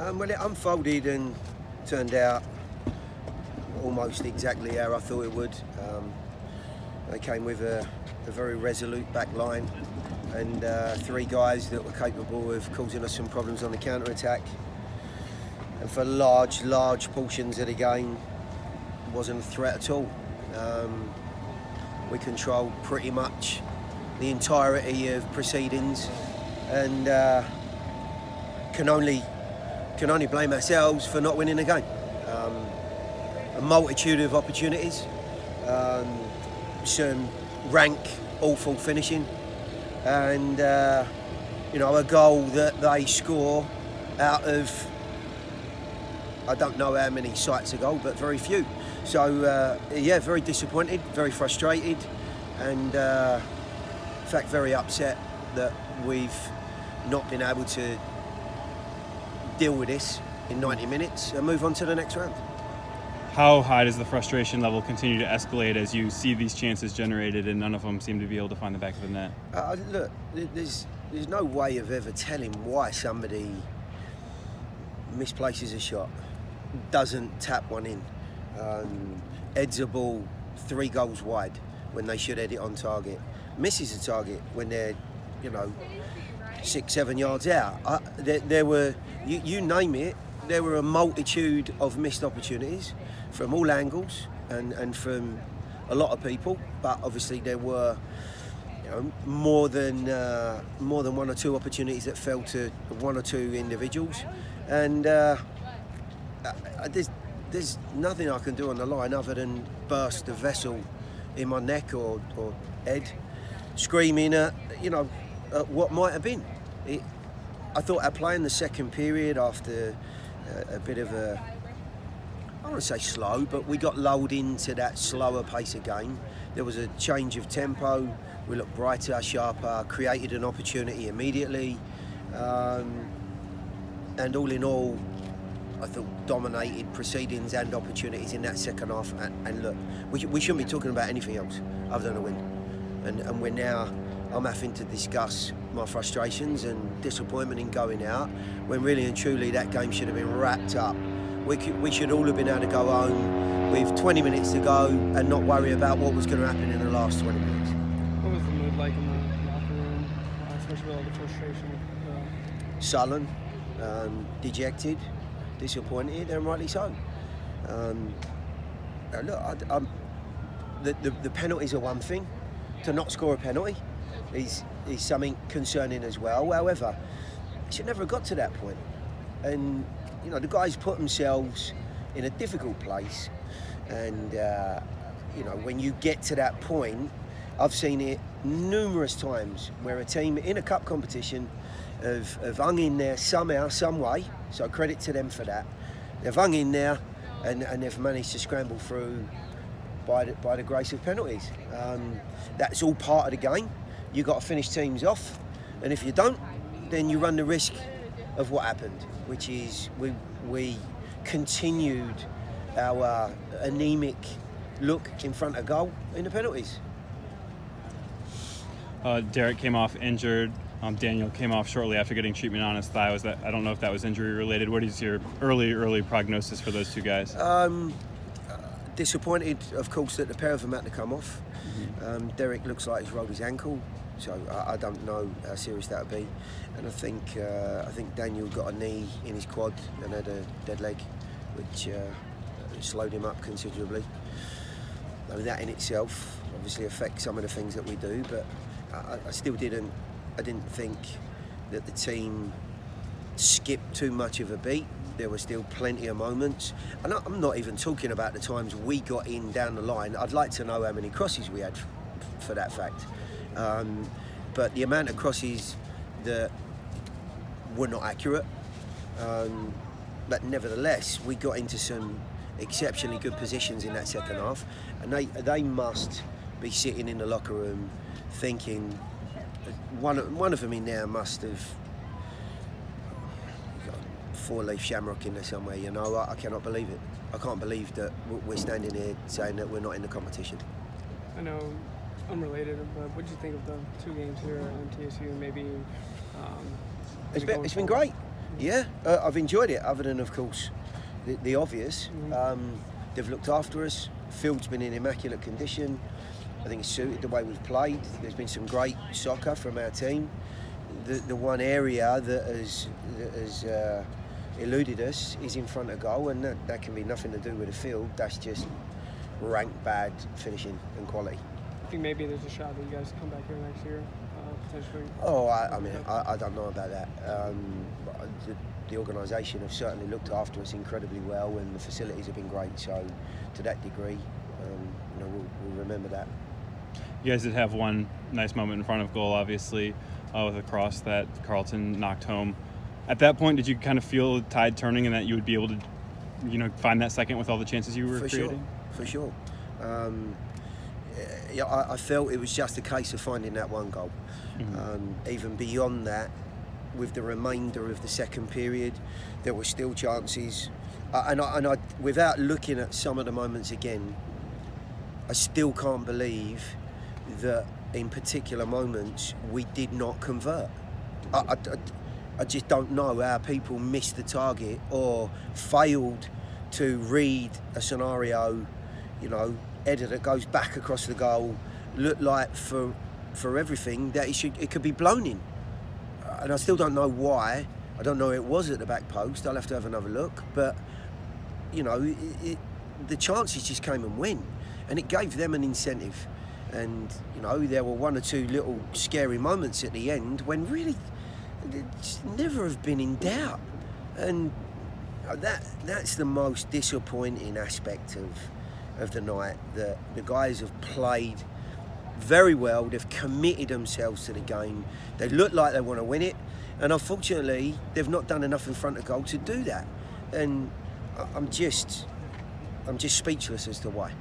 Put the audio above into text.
Well, it unfolded and turned out almost exactly how I thought it would. They came with a very resolute back line and 3 guys that were capable of causing us some problems on the counter-attack. And for large portions of the game, it wasn't a threat at all. We controlled pretty much the entirety of proceedings and can only blame ourselves for not winning the game. A multitude of opportunities, some rank awful finishing, and a goal that they score out of I don't know how many sights a goal, but very few. So very disappointed, very frustrated, and in fact very upset that we've not been able to deal with this in 90 minutes and move on to the next round. How high does the frustration level continue to escalate as you see these chances generated and none of them seem to be able to find the back of the net? Look, there's no way of ever telling why somebody misplaces a shot, doesn't tap one in, heads a ball 3 goals wide when they should head it on target, misses a target when they're 6-7 yards out. There were, you name it, there were a multitude of missed opportunities from all angles and from a lot of people, but obviously there were more than 1 or 2 opportunities that fell to 1 or 2 individuals, and there's nothing I can do on the line other than burst a vessel in my neck or head, screaming at what might have been. I thought our play in the second period, after a bit of I don't want to say slow, but we got lulled into that slower pace of game. There was a change of tempo. We looked brighter, sharper, created an opportunity immediately, and all in all, I thought dominated proceedings and opportunities in that second half. And look, we shouldn't be talking about anything else other than a win. And we're now, I'm having to discuss my frustrations and disappointment in going out, when really and truly that game should have been wrapped up. We should all have been able to go home with 20 minutes to go and not worry about what was going to happen in the last 20 minutes. What was the mood like in the locker room, especially with all the frustration? Sullen, dejected, disappointed, and rightly so. Look, the penalties are one thing. To not score a penalty is something concerning as well. However, it should never have got to that point. And the guys put themselves in a difficult place. And when you get to that point, I've seen it numerous times where a team in a cup competition have hung in there somehow, some way. So credit to them for that. They've hung in there and they've managed to scramble through by the grace of penalties. That's all part of the game. You've got to finish teams off, and if you don't, then you run the risk of what happened, which is we continued our anemic look in front of goal in the penalties. Derek came off injured. Daniel came off shortly after getting treatment on his thigh. I don't know if that was injury related. What is your early prognosis for those 2 guys? Disappointed, of course, that the pair of them had to come off. Mm-hmm. Derek looks like he's rolled his ankle, so I don't know how serious that would be. And I think Daniel got a knee in his quad and had a dead leg, which slowed him up considerably. I mean, that in itself obviously affects some of the things that we do, but I still didn't think that the team skipped too much of a beat. There were still plenty of moments, and I'm not even talking about the times we got in down the line. I'd like to know how many crosses we had for that fact, but the amount of crosses that were not accurate, but nevertheless we got into some exceptionally good positions in that second half, and they must be sitting in the locker room thinking, one of them in there must have 4-leaf shamrock in there somewhere. I cannot believe it. I can't believe that we're standing here saying that we're not in the competition. I know, unrelated, but what did you think of the 2 games here on TSU? Maybe it's been great. Yeah, I've enjoyed it. Other than, of course, the obvious. They've looked after us. Field's been in immaculate condition. I think it's suited the way we've played. There's been some great soccer from our team. The one area that has eluded us is in front of goal, and that can be nothing to do with the field. That's just rank bad finishing and quality. I think maybe there's a shot that you guys come back here next year, potentially. Oh, I don't know about that. The organisation have certainly looked after us incredibly well, and the facilities have been great. So, to that degree, we'll remember that. You guys did have one nice moment in front of goal, obviously, with a cross that Carlton knocked home. At that point, did you kind of feel the tide turning and that you would be able to, find that second with all the chances you were creating? For sure. I felt it was just a case of finding that one goal. Even beyond that, with the remainder of the second period, there were still chances. And I, without looking at some of the moments again, I still can't believe that in particular moments we did not convert. I just don't know how people missed the target or failed to read a scenario, header that goes back across the goal, looked like for everything that it could be blown in. And I still don't know why. I don't know it was at the back post. I'll have to have another look. But, the chances just came and went. And it gave them an incentive. And, there were one or two little scary moments at the end when really they just never have been in doubt. And that's the most disappointing aspect of the night, that the guys have played very well. They've committed themselves to the game. They look like they want to win it, and unfortunately they've not done enough in front of goal to do that. And I'm just speechless as to why.